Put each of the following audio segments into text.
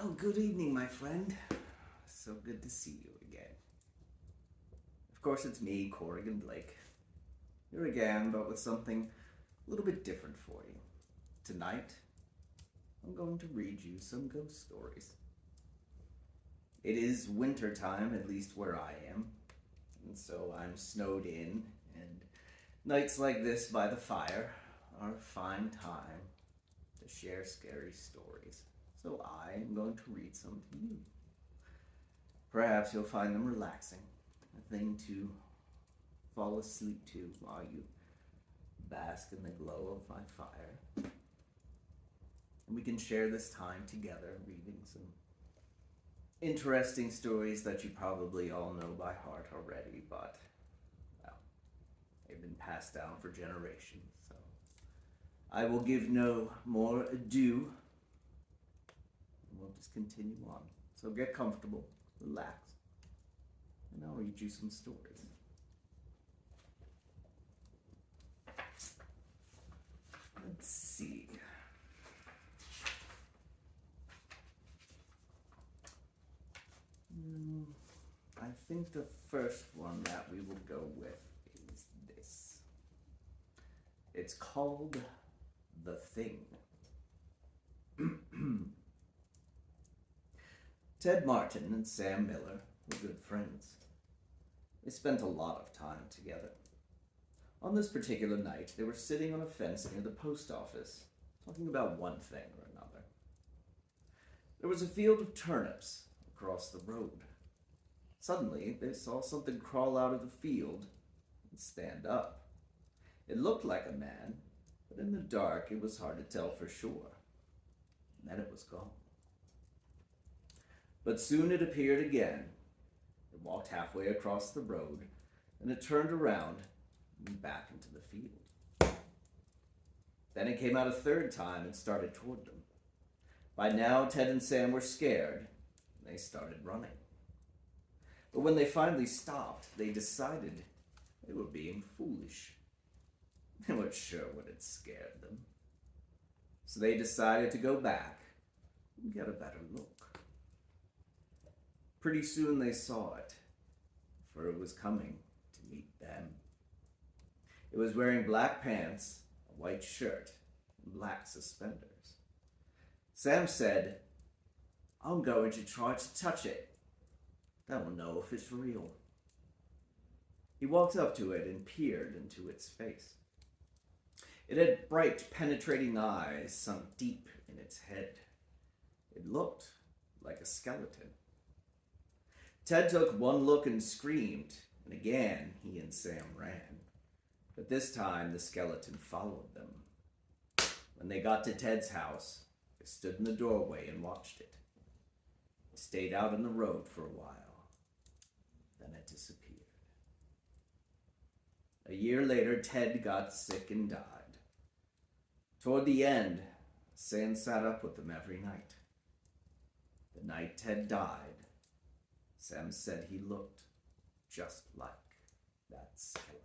Well, good evening, my friend. So good to see you again. Of course, it's me, Corrigan Blake. Here again, but with something a little bit different for you. Tonight, I'm going to read you some ghost stories. It is winter time, at least where I am, and so I'm snowed in, and nights like this by the fire are a fine time to share scary stories. So I am going to read some to you. Perhaps you'll find them relaxing, a thing to fall asleep to while you bask in the glow of my fire. And we can share this time together reading some interesting stories that you probably all know by heart already, but, well, they've been passed down for generations. So I will give no more ado, and we'll just continue on. So get comfortable, relax, and I'll read you some stories. Let's see. I think the first one that we will go with is this. It's called The Thing. Ted Martin and Sam Miller were good friends. They spent a lot of time together. On this particular night, they were sitting on a fence near the post office, talking about one thing or another. There was a field of turnips across the road. Suddenly, they saw something crawl out of the field and stand up. It looked like a man, but in the dark, it was hard to tell for sure. And then it was gone. But soon it appeared again. It walked halfway across the road, and it turned around and back into the field. Then it came out a third time and started toward them. By now, Ted and Sam were scared, and they started running. But when they finally stopped, they decided they were being foolish. They weren't sure what had scared them. So they decided to go back and get a better look. Pretty soon they saw it, for it was coming to meet them. It was wearing black pants, a white shirt, and black suspenders. Sam said, "I'm going to try to touch it. Then we'll know if it's real." He walked up to it and peered into its face. It had bright, penetrating eyes sunk deep in its head. It looked like a skeleton. Ted took one look and screamed, and again he and Sam ran. But this time the skeleton followed them. When they got to Ted's house, they stood in the doorway and watched it. It stayed out on the road for a while. Then it disappeared. A year later, Ted got sick and died. Toward the end, Sam sat up with them every night. The night Ted died, Sam said he looked just like that skeleton.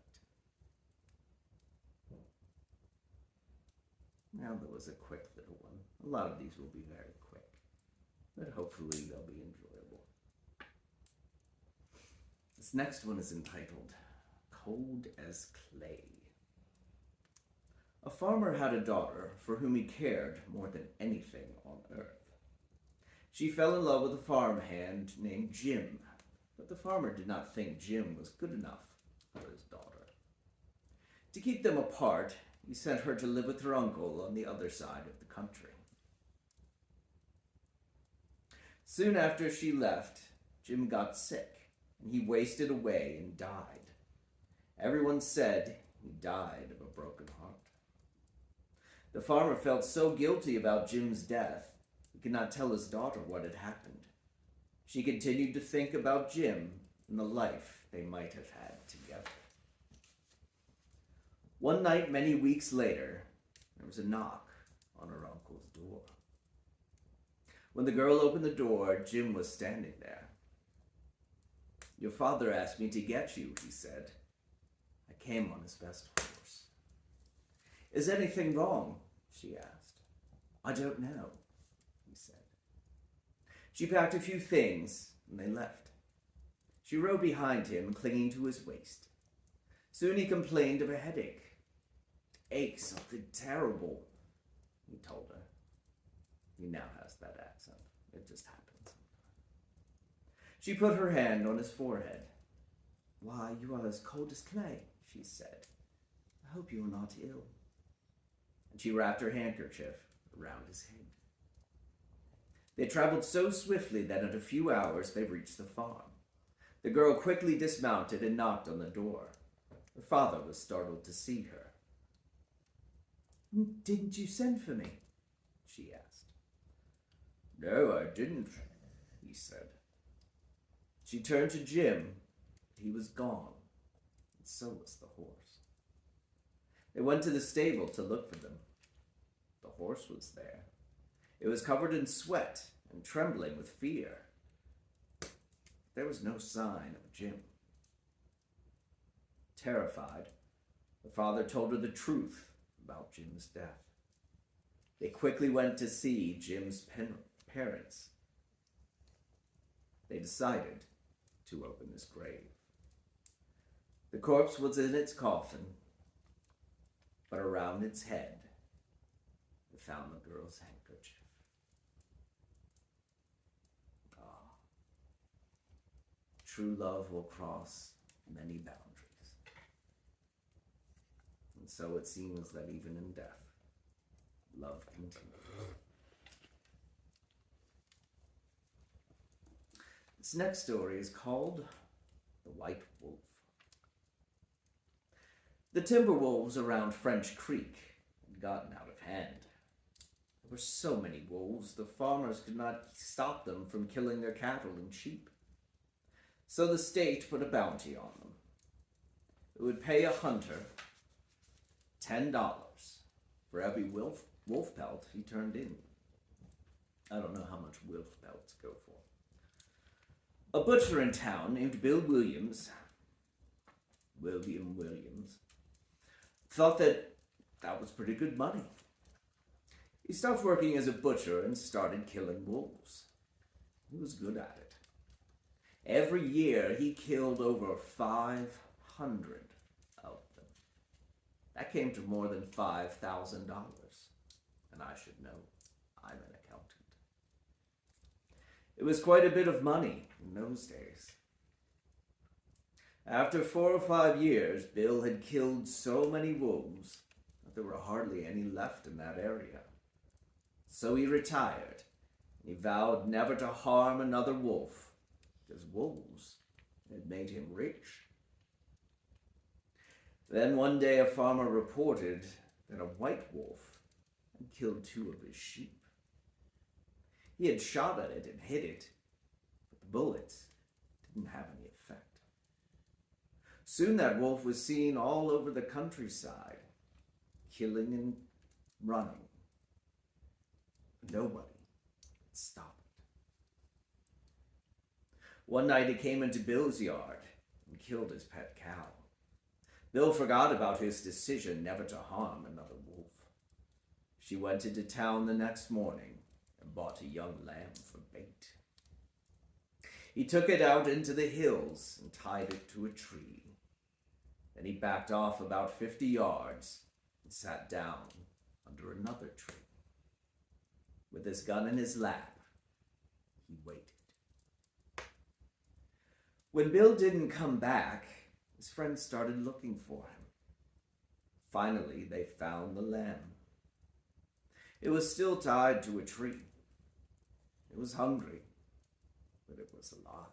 Now that was a quick little one. A lot of these will be very quick, but hopefully they'll be enjoyable. This next one is entitled Cold as Clay. A farmer had a daughter for whom he cared more than anything on earth. She fell in love with a farmhand named Jim, but the farmer did not think Jim was good enough for his daughter. To keep them apart, he sent her to live with her uncle on the other side of the country. Soon after she left, Jim got sick, and he wasted away and died. Everyone said he died of a broken heart. The farmer felt so guilty about Jim's death, he could not tell his daughter what had happened. She continued to think about Jim and the life they might have had together. One night, many weeks later, there was a knock on her uncle's door. When the girl opened the door, Jim was standing there. "Your father asked me to get you," he said. "I came on his best horse." "Is anything wrong?" she asked. "I don't know," he said. She packed a few things, and they left. She rode behind him, clinging to his waist. Soon he complained of a headache. It aches something terrible, he told her. He now has that accent. It just happens. She put her hand on his forehead. Why, you are as cold as clay, she said. I hope you are not ill. And she wrapped her handkerchief around his head. They traveled so swiftly that in a few hours they reached the farm. The girl quickly dismounted and knocked on the door. Her father was startled to see her. Didn't you send for me? She asked. No, I didn't, he said. She turned to Jim. He was gone, and so was the horse. They went to the stable to look for them. The horse was there. It was covered in sweat and trembling with fear. There was no sign of Jim. Terrified, the father told her the truth about Jim's death. They quickly went to see Jim's parents. They decided to open his grave. The corpse was in its coffin, but around its head, they found the girl's handkerchief. Ah, true love will cross many boundaries. And so it seems that even in death, love continues. This next story is called The White Wolf. The timber wolves around French Creek had gotten out of hand. There were so many wolves, the farmers could not stop them from killing their cattle and sheep. So the state put a bounty on them. It would pay a hunter $10 for every wolf pelt he turned in. I don't know how much wolf pelts go for. A butcher in town named Bill Williams, thought that was pretty good money. He stopped working as a butcher and started killing wolves. He was good at it. Every year he killed over 500 of them. That came to more than $5,000. And I should know, I'm an accountant. It was quite a bit of money in those days. After 4 or 5 years, Bill had killed so many wolves that there were hardly any left in that area. So he retired, and he vowed never to harm another wolf, because wolves had made him rich. Then one day a farmer reported that a white wolf had killed 2 of his sheep. He had shot at it and hit it, but the bullets didn't have any effect. Soon that wolf was seen all over the countryside, killing and running. Nobody could stop it. One night it came into Bill's yard and killed his pet cow. Bill forgot about his decision never to harm another wolf. She went into town the next morning and bought a young lamb for bait. He took it out into the hills and tied it to a tree. Then he backed off about 50 yards and sat down under another tree. With his gun in his lap, he waited. When Bill didn't come back, his friends started looking for him. Finally, they found the lamb. It was still tied to a tree. It was hungry, but it was alive.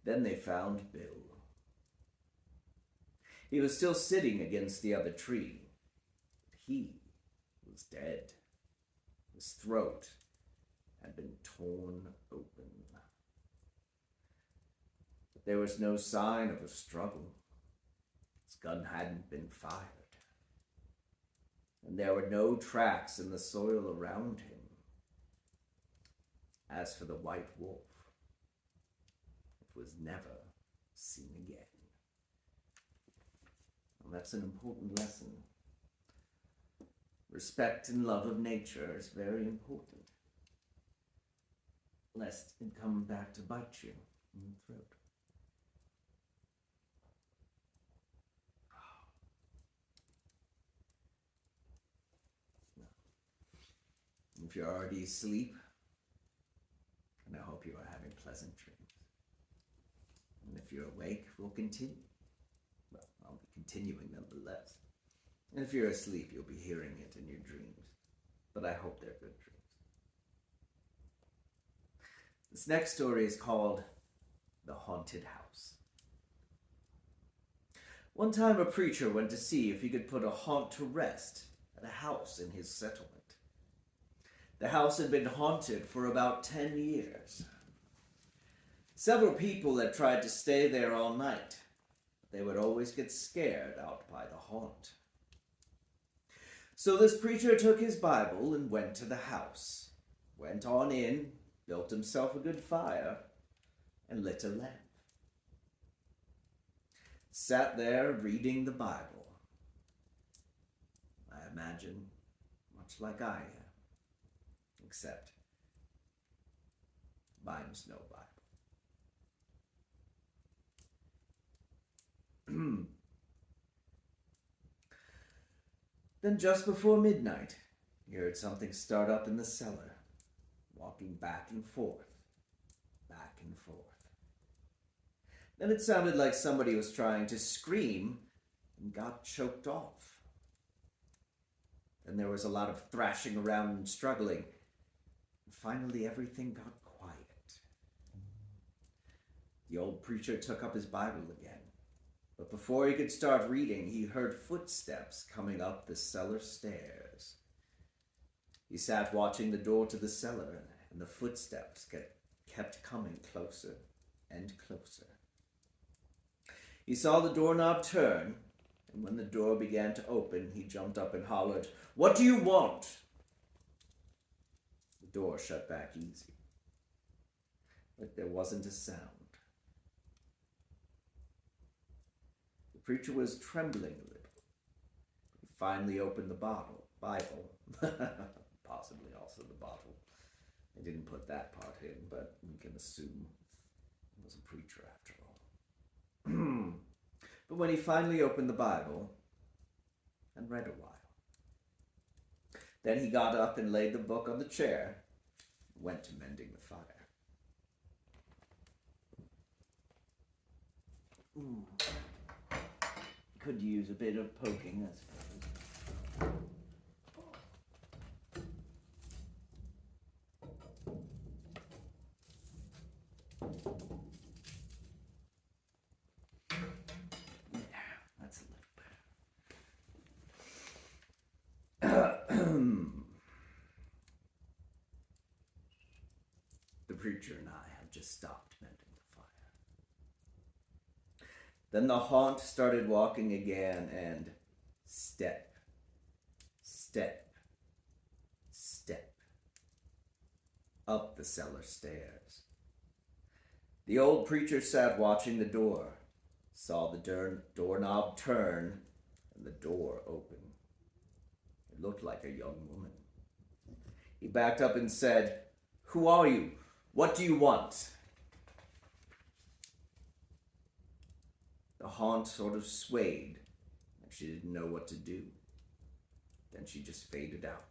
Then they found Bill. He was still sitting against the other tree, but he was dead. His throat had been torn open. But there was no sign of a struggle. His gun hadn't been fired. And there were no tracks in the soil around him. As for the white wolf, it was never seen again. Well, that's an important lesson. Respect and love of nature is very important. lest it come back to bite you in the throat. If you're already asleep, and I hope you are having pleasant dreams. And if you're awake, we'll continue. Well, I'll be continuing nonetheless. And if you're asleep, you'll be hearing it in your dreams. But I hope they're good dreams. This next story is called The Haunted House. One time a preacher went to see if he could put a haunt to rest at a house in his settlement. The house had been haunted for about 10 years. Several people had tried to stay there all night, but they would always get scared out by the haunt. So this preacher took his Bible and went to the house, went on in, built himself a good fire, and lit a lamp. Sat there reading the Bible. I imagine much like I am. Except mine's no Bible. Then just before midnight, he heard something start up in the cellar, walking back and forth, back and forth. Then it sounded like somebody was trying to scream and got choked off. Then there was a lot of thrashing around and struggling. Finally, everything got quiet. The old preacher took up his Bible again, but before he could start reading, he heard footsteps coming up the cellar stairs. He sat watching the door to the cellar, and the footsteps kept coming closer and closer. He saw the doorknob turn, and when the door began to open, he jumped up and hollered, "What do you want?" The door shut back easy, but there wasn't a sound. The preacher was trembling a little. He finally opened the Bible, possibly also the bottle. I didn't put that part in, but we can assume he was a preacher after all. But when he finally opened the Bible and read a while, then he got up and laid the book on the chair and went to mending the fire. Could use a bit of poking, I suppose. That's a little better. The preacher and I have just stopped mending the fire. Then the haunt started walking again, and step, step, step, up the cellar stairs. The old preacher sat watching the door, saw the doorknob turn, and the door open. It looked like a young woman. He backed up and said, "Who are you? What do you want?" The haunt sort of swayed, like she didn't know what to do. Then she just faded out.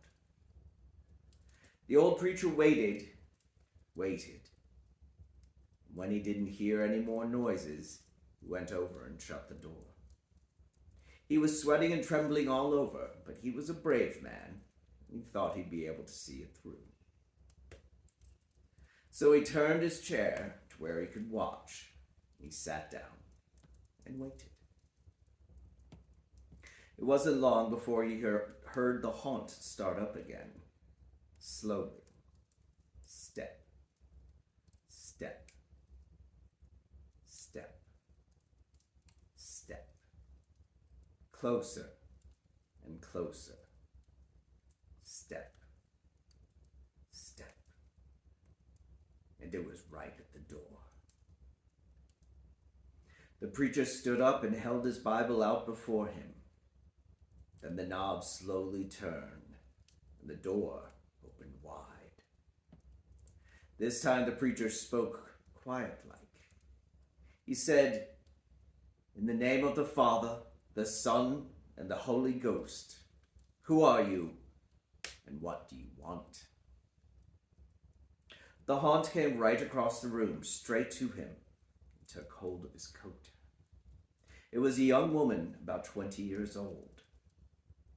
The old preacher waited. When he didn't hear any more noises, he went over and shut the door. He was sweating and trembling all over, but he was a brave man, and he thought he'd be able to see it through. So he turned his chair to where he could watch. He sat down and waited. It wasn't long before he heard the haunt start up again. Slowly. Step. Step. Step. Step. Closer and closer. Step. Step. And it was right at the door. The preacher stood up and held his Bible out before him. Then the knob slowly turned, and the door opened wide. This time the preacher spoke quiet-like. He said, "In the name of the Father, the Son, and the Holy Ghost, who are you, and what do you want?" The haunt came right across the room, straight to him, and took hold of his coat. It was a young woman about 20 years old.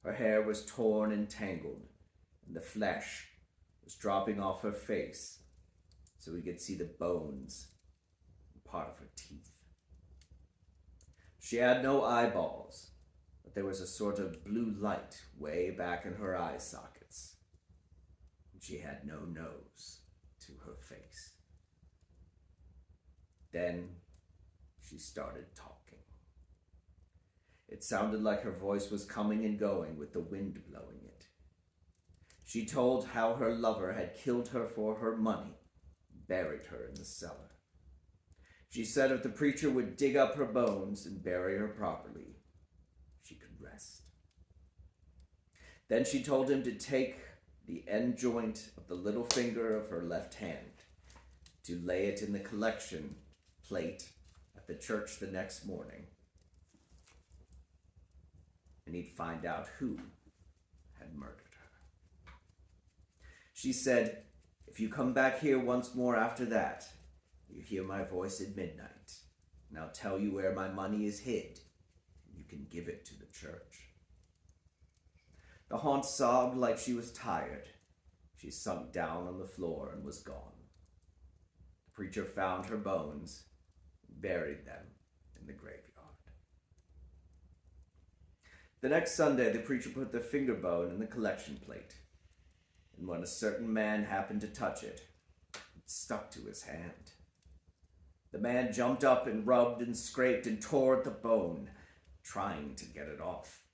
Her hair was torn and tangled, and the flesh was dropping off her face, so we could see the bones and part of her teeth. She had no eyeballs, but there was a sort of blue light way back in her eye sockets. And she had no nose to her face. Then she started talking. It sounded like her voice was coming and going with the wind blowing it. She told how her lover had killed her for her money, buried her in the cellar. She said if the preacher would dig up her bones and bury her properly, she could rest. Then she told him to take the end joint of the little finger of her left hand, to lay it in the collection plate at the church the next morning, and he'd find out who had murdered her. She said, "If you come back here once more after that, you hear my voice at midnight, and I'll tell you where my money is hid, and you can give it to the church." The haunt sobbed like she was tired. She sunk down on the floor and was gone. The preacher found her bones and buried them in the graveyard. The next Sunday, the preacher put the finger bone in the collection plate, and when a certain man happened to touch it, it stuck to his hand. The man jumped up and rubbed and scraped and tore at the bone, trying to get it off.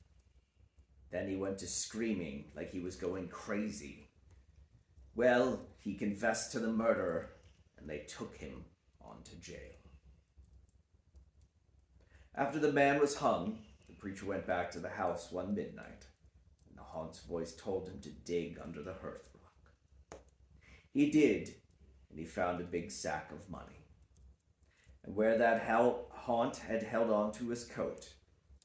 Then he went to screaming like he was going crazy. Well, he confessed to the murder, and they took him on to jail. After the man was hung, the preacher went back to the house one midnight, and the haunt's voice told him to dig under the hearthrug. He did, and he found a big sack of money. And where that haunt had held on to his coat,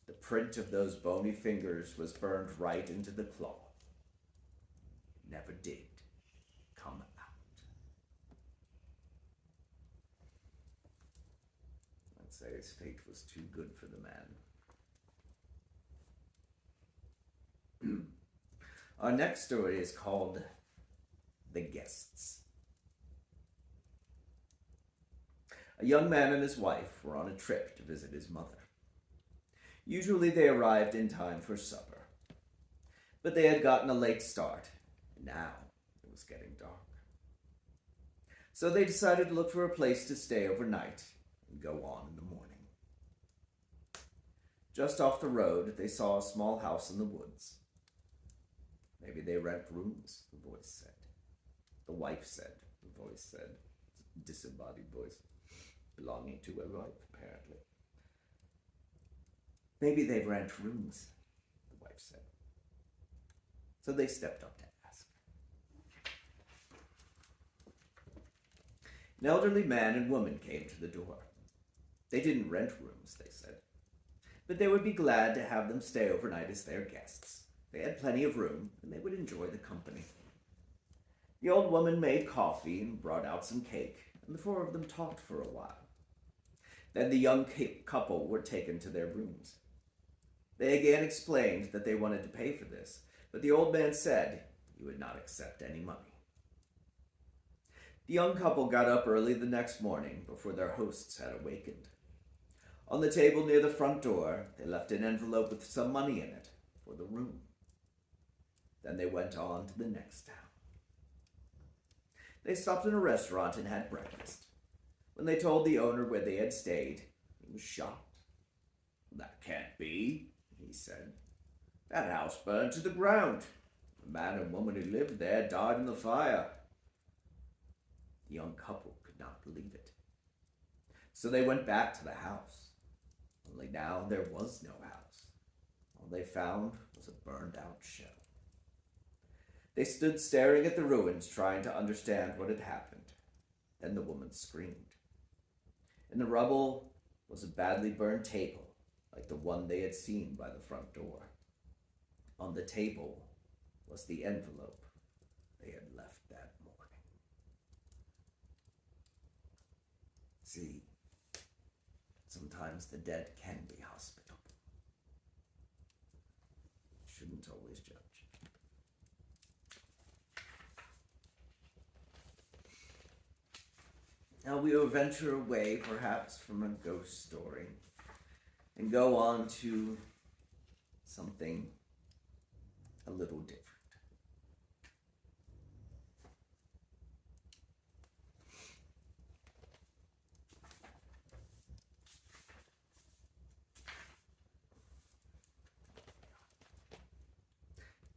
the print of those bony fingers was burned right into the cloth. It never did come out. I'd say his fate was too good for the man. Our next story is called The Guests. A young man and his wife were on a trip to visit his mother. Usually they arrived in time for supper, but they had gotten a late start, and now it was getting dark. So they decided to look for a place to stay overnight and go on in the morning. Just off the road, they saw a small house in the woods. "Maybe they rent rooms," the voice said. The wife said, the voice said. Disembodied voice. Belonging to a wife, apparently. "Maybe they rent rooms," the wife said. So they stepped up to ask. An elderly man and woman came to the door. They didn't rent rooms, they said, but they would be glad to have them stay overnight as their guests. They had plenty of room, and they would enjoy the company. The old woman made coffee and brought out some cake, and the four of them talked for a while. Then the young couple were taken to their rooms. They again explained that they wanted to pay for this, but the old man said he would not accept any money. The young couple got up early the next morning before their hosts had awakened. On the table near the front door, they left an envelope with some money in it for the room. Then they went on to the next town. They stopped in a restaurant and had breakfast. When they told the owner where they had stayed, he was shocked. "That can't be," he said. "That house burned to the ground. The man and woman who lived there died in the fire." The young couple could not believe it. So they went back to the house. Only now there was no house. All they found was a burned-out shell. They stood staring at the ruins, trying to understand what had happened. Then the woman screamed. In the rubble was a badly burned table, like the one they had seen by the front door. On the table was the envelope they had left that morning. See, sometimes the dead can be hospitable. Shouldn't always judge. Now we will venture away, perhaps, from a ghost story and go on to something a little different.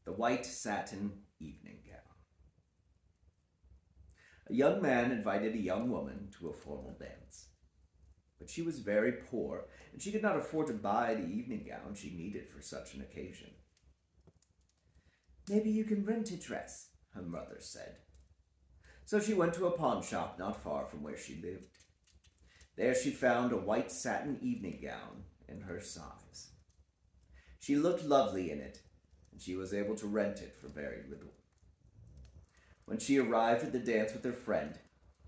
The white satin evening gown. A young man invited a young woman to a formal dance. But she was very poor, and she could not afford to buy the evening gown she needed for such an occasion. "Maybe you can rent a dress," her mother said. So she went to a pawn shop not far from where she lived. There she found a white satin evening gown in her size. She looked lovely in it, and she was able to rent it for very little. When she arrived at the dance with her friend,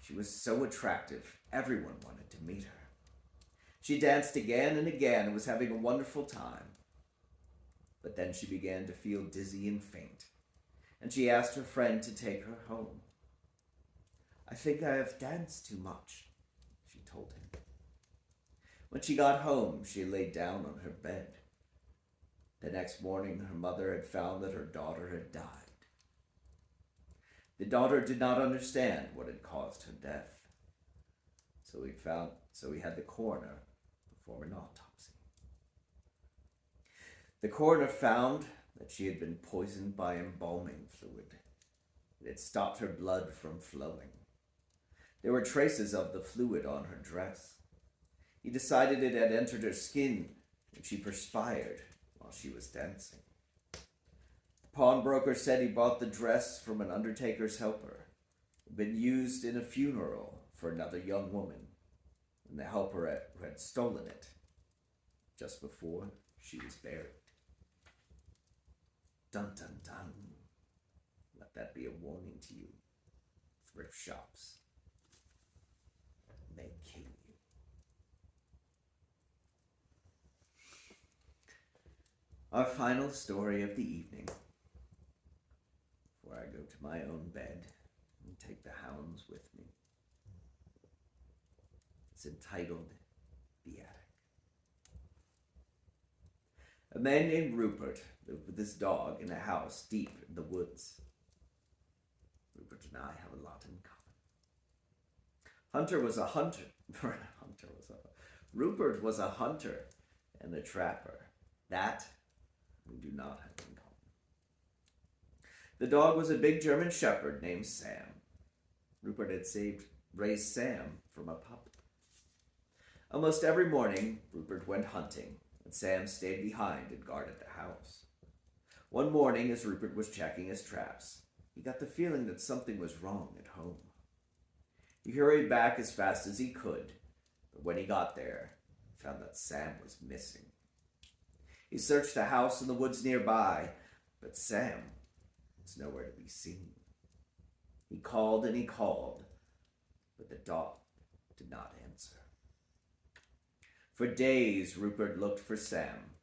she was so attractive, everyone wanted to meet her. She danced again and again and was having a wonderful time. But then she began to feel dizzy and faint, and she asked her friend to take her home. "I think I have danced too much," she told him. When she got home, she lay down on her bed. The next morning, her mother had found that her daughter had died. The daughter did not understand what had caused her death, so he had the coroner perform an autopsy. The coroner found that she had been poisoned by embalming fluid. It had stopped her blood from flowing. There were traces of the fluid on her dress. He decided it had entered her skin, and she perspired while she was dancing. The pawnbroker said he bought the dress from an undertaker's helper. It had been used in a funeral for another young woman, and the helper had stolen it just before she was buried. Dun dun dun. Let that be a warning to you. Thrift shops may kill you. Our final story of the evening, before I go to my own bed and take the hounds with me. It's entitled The Attic. A man named Rupert lived with his dog in a house deep in the woods. Rupert and I have a lot in common. Rupert was a hunter and a trapper. That we do not have in common. The dog was a big German shepherd named Sam. Rupert had raised Sam from a pup. Almost every morning, Rupert went hunting, and Sam stayed behind and guarded the house. One morning, as Rupert was checking his traps, he got the feeling that something was wrong at home. He hurried back as fast as he could, but when he got there, he found that Sam was missing. He searched the house and the woods nearby, but Sam was nowhere to be seen. He called and he called, but the dog did not answer. For days, Rupert looked for Sam,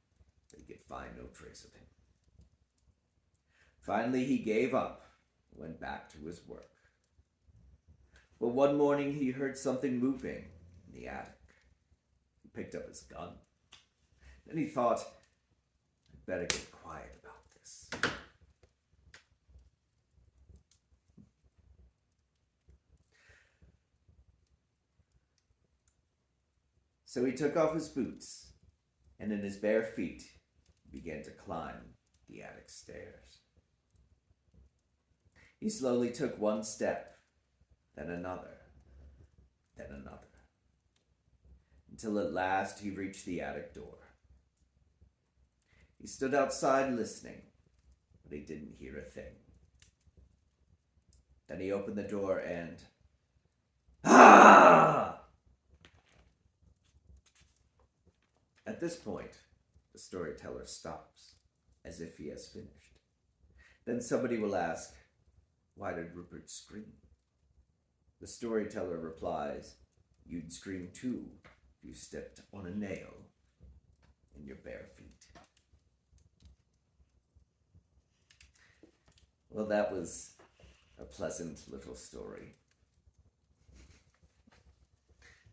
but he could find no trace of him. Finally, he gave up and went back to his work. But one morning, he heard something moving in the attic. He picked up his gun. Then he thought, I'd better get quiet about this. So he took off his boots, and in his bare feet, began to climb the attic stairs. He slowly took one step, then another, until at last he reached the attic door. He stood outside listening, but he didn't hear a thing. Then he opened the door and, Ah! At this point, the storyteller stops, as if he has finished. Then somebody will ask, why did Rupert scream? The storyteller replies, you'd scream too if you stepped on a nail in your bare feet. Well, that was a pleasant little story.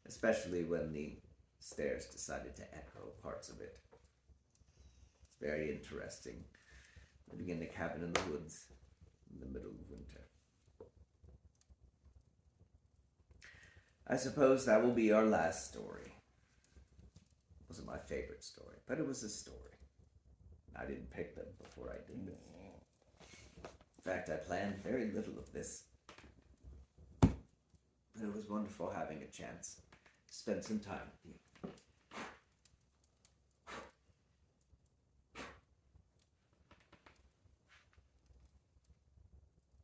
Especially when the stairs decided to echo parts of it. It's very interesting. Living in a cabin in the woods in the middle of winter. I suppose that will be our last story. It wasn't my favorite story, but it was a story. I didn't pick them before I did this. In fact, I planned very little of this. But it was wonderful having a chance to spend some time with you.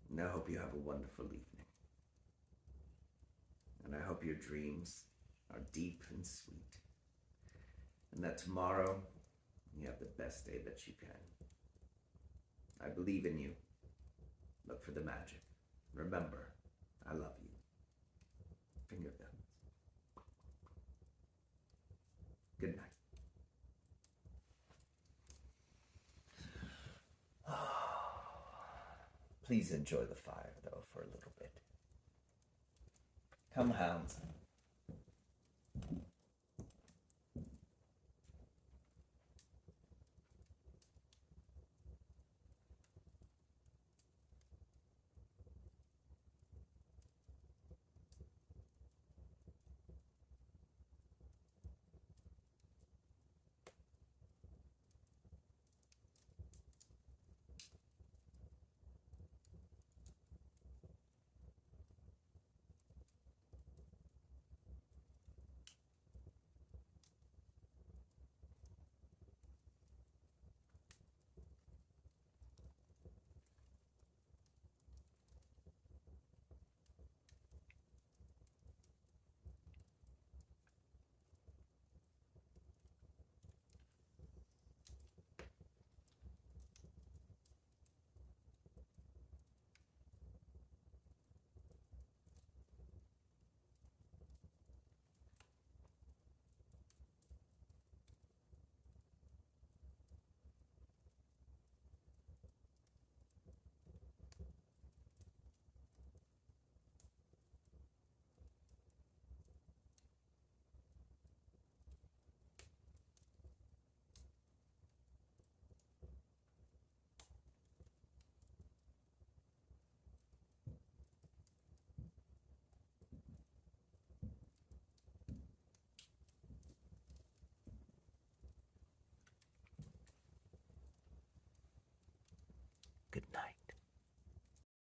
And I hope you have a wonderful evening. And I hope your dreams are deep and sweet. And that tomorrow you have the best day that you can. I believe in you. Look for the magic. Remember, I love you. Finger guns. Good night. Please enjoy the fire, though, for a little bit. Come, hounds. Good night.